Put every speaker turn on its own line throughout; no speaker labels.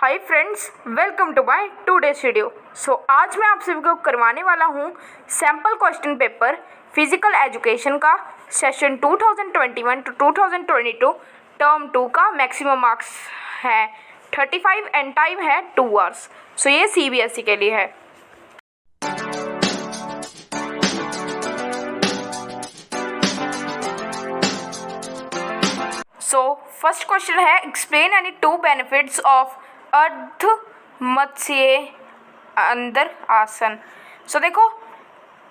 Hi friends, welcome to my today's video. आज मैं आप सभी को करवाने वाला हूँ sample question paper physical education का सेशन 2021 टू 2022 टर्म 2 का। मैक्सिमम मार्क्स है 35 एंड टाइम है 2 आवर्स। ये CBSE के लिए है। फर्स्ट क्वेश्चन है, एक्सप्लेन एनी 2 बेनिफिट्स ऑफ अर्ध मत्स्य अंदर आसन। देखो,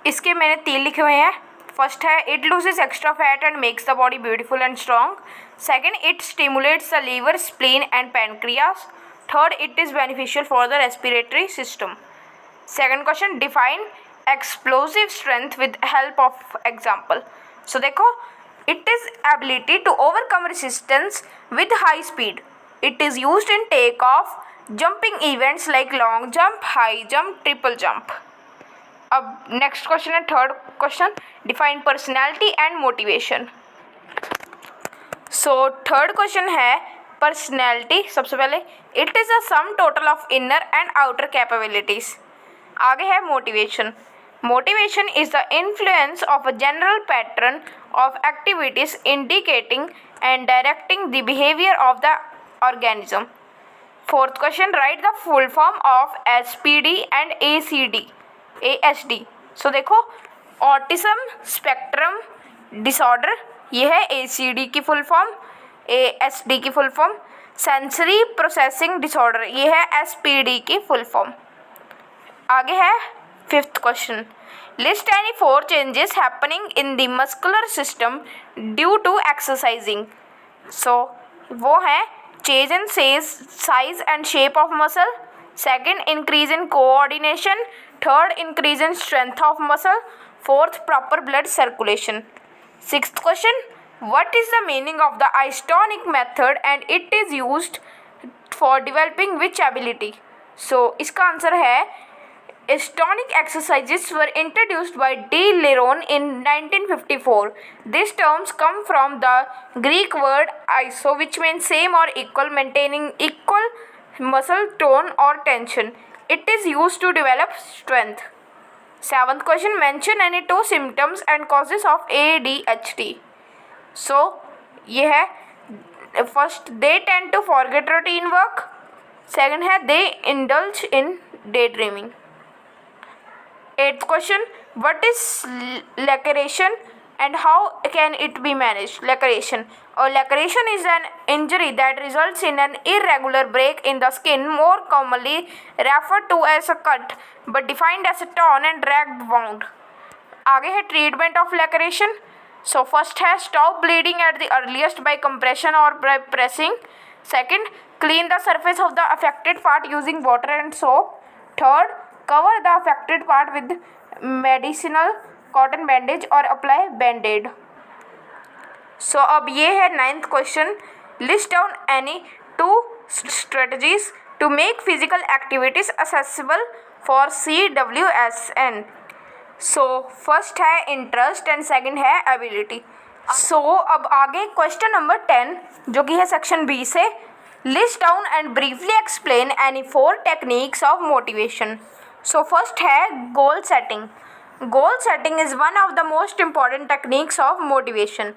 इसके मैंने 3 लिखे हुए हैं। फर्स्ट है, it loses extra fat and makes the body beautiful and strong. Second, it stimulates the liver, spleen and pancreas. Third, it is beneficial for the respiratory system. Second question, define explosive strength with help of example. देखो, it is ability to overcome resistance with high speed. It is used in takeoff, jumping events like long jump, high jump, triple jump. अब next question है, third question, define personality and motivation. Third question है personality. सबसे पहले, it is a sum total of inner and outer capabilities. आगे है motivation. Motivation is the influence of a general pattern of activities indicating and directing the behavior of the organism. Fourth question, write the full form of SPD and ASD. देखो, autism spectrum disorder, ये है ACD की full form, ASD की full form. Sensory processing disorder, ये है SPD की full form. आगे है fifth question, list any 4 changes happening in the muscular system due to exercising. वो है change in size and shape of muscle. Second, increase in coordination. Third, increase in strength of muscle. Fourth, proper blood circulation. Sixth question, what is the meaning of the isotonic method and it is used for developing which ability. इसका answer है, Estonic exercises were introduced by D. Leron in 1954. These terms come from the Greek word iso, which means same or equal, maintaining equal muscle tone or tension. It is used to develop strength. Seventh question, mention any 2 symptoms and causes of ADHD. ये है, first, they tend to forget routine work. Second है, they indulge in daydreaming. Eighth question, what is laceration and how can it be managed? Laceration. Laceration is an injury that results in an irregular break in the skin, more commonly referred to as a cut, but defined as a torn and ragged wound. आगे है treatment of laceration. First है, stop bleeding at the earliest by compression or by pressing. Second, clean the surface of the affected part using water and soap. Third, cover the affected part with medicinal cotton bandage or apply band-aid. अब ये है 9th question, list down any 2 strategies to make physical activities accessible for CWSN. First है interest and second है ability. अब आगे question number 10, जो कि है सेक्शन B से, list down and briefly explain any 4 techniques of motivation. First है goal setting. Goal setting is one of the most important techniques of motivation.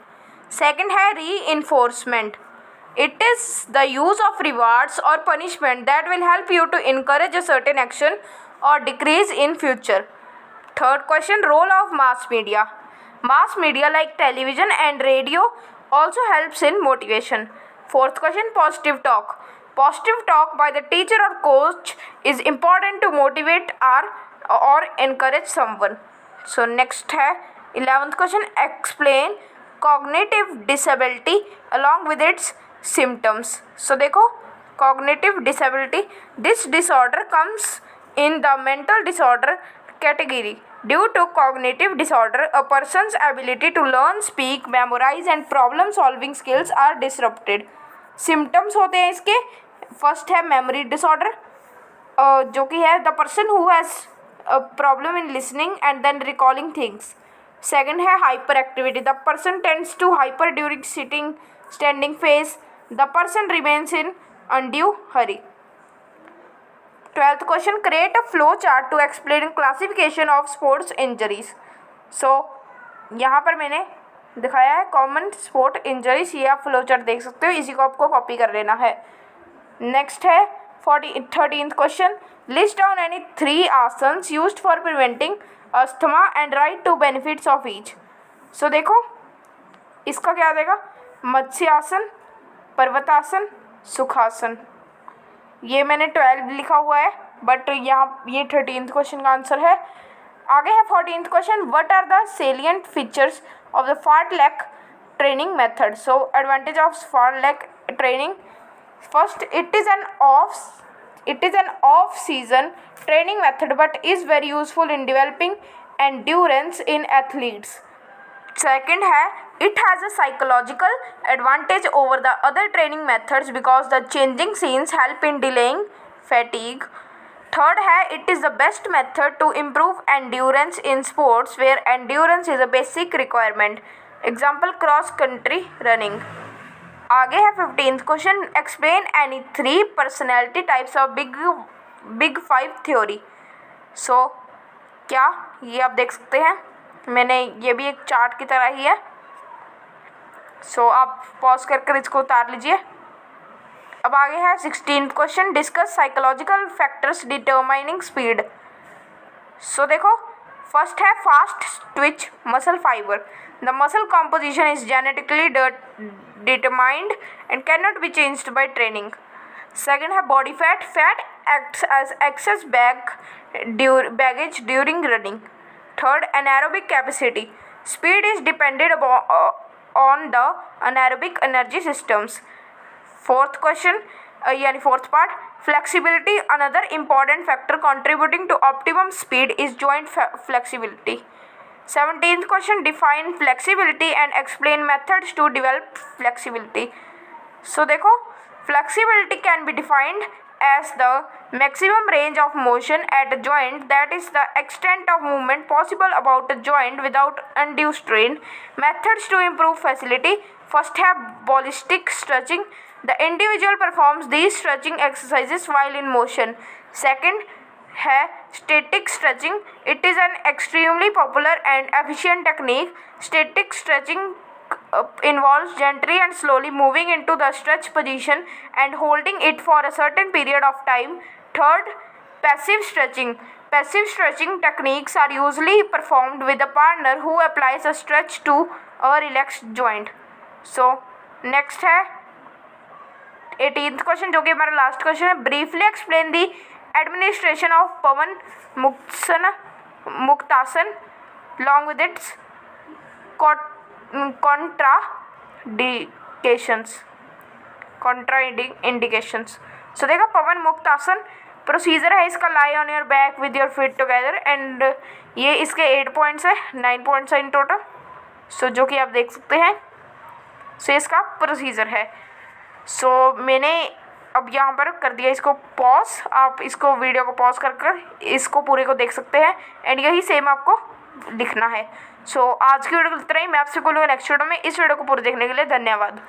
Second है reinforcement. It is the use of rewards और punishment that will help you to encourage a certain action और decrease in future. Third question, role of mass media. Mass media like television and radio also helps in motivation. Fourth question, positive talk. Positive talk by the teacher or coach is important to motivate or encourage someone. Next है 11th question, explain cognitive disability along with its symptoms. देखो, cognitive disability, this disorder comes in the mental disorder category. Due to cognitive disorder, a person's ability to learn, speak, memorize and problem solving skills are disrupted. Symptoms होते हैं इसके, first है memory disorder, जो कि है the person who has problem in listening and then recalling things. Second है hyper activity, the person tends to hyper during sitting standing phase, the person remains in undue hurry. 12th question, create a flow chart to explain classification of sports injuries. So यहाँ पर मैंने दिखाया है common sport injuries, ये आप flow chart देख सकते हो, इसी को आपको कॉपी कर लेना है। नेक्स्ट है 13th question, list down any 3 asanas used for preventing asthma and write two benefits of each. सो देखो इसका क्या देगा, मत्स्य आसन, पर्वतासन, सुखासन। ये मैंने 12 लिखा हुआ है, बट यहाँ ये 13th क्वेश्चन का आंसर है। आगे है 14th question, what are the salient features of the fartlek training method. So advantage of fartlek training, first it is an off season training method but is very useful in developing endurance in athletes. Second है, it has a psychological advantage over the other training methods because the changing scenes help in delaying fatigue. Third है, it is the best method to improve endurance in sports where endurance is a basic requirement. Example, cross country running. आगे है 15th question, explain any 3 personality types of big 5 theory. So क्या ये आप देख सकते हैं, मैंने ये भी एक चार्ट की तरह ही है। सो आप पॉज कर इसको उतार लीजिए। अब आगे है 16th question, discuss psychological factors determining speed. So देखो फर्स्ट है fast twitch muscle fibre, the muscle composition is genetically determined and can not be changed by training. Second है body fat, fat acts as excess baggage during running. Third, anaerobic capacity. Speed is dependent on the anaerobic energy systems. Fourth question, fourth part, flexibility. Another important factor contributing to optimum speed is joint flexibility. 17th question, define flexibility and explain methods to develop flexibility. So देखो flexibility can be defined as the maximum range of motion at a joint, that is the extent of movement possible about a joint without undue strain. Methods to improve facility, first है ballistic stretching, the individual performs these stretching exercises while in motion. Second है static stretching, it is an extremely popular and efficient technique. Static stretching involves gently and slowly moving into the stretch position and holding it for a certain period of time. Third, passive stretching. Passive stretching techniques are usually performed with a partner who applies a stretch to a relaxed joint. So next है 18th question, जो कि हमारा last question है, briefly explain the administration of Pawan muktasana along with its contraindications. So देखा पवन मुक्त आसन procedure है इसका, lie on your back with your feet together, and ये इसके 8 पॉइंट्स है, 9 पॉइंट्स है इन टोटल। सो जो कि आप देख सकते हैं, सो इसका प्रोसीजर है। सो मैंने अब यहाँ पर कर दिया इसको पॉज, आप इसको वीडियो को पॉज कर इसको पूरे को देख सकते हैं, एंड यही सेम आपको लिखना है। सो आज की वीडियो को इतना ही, मैं आपसे बोलूँगा नेक्स्ट वीडियो में। इस वीडियो को पूरे देखने के लिए धन्यवाद।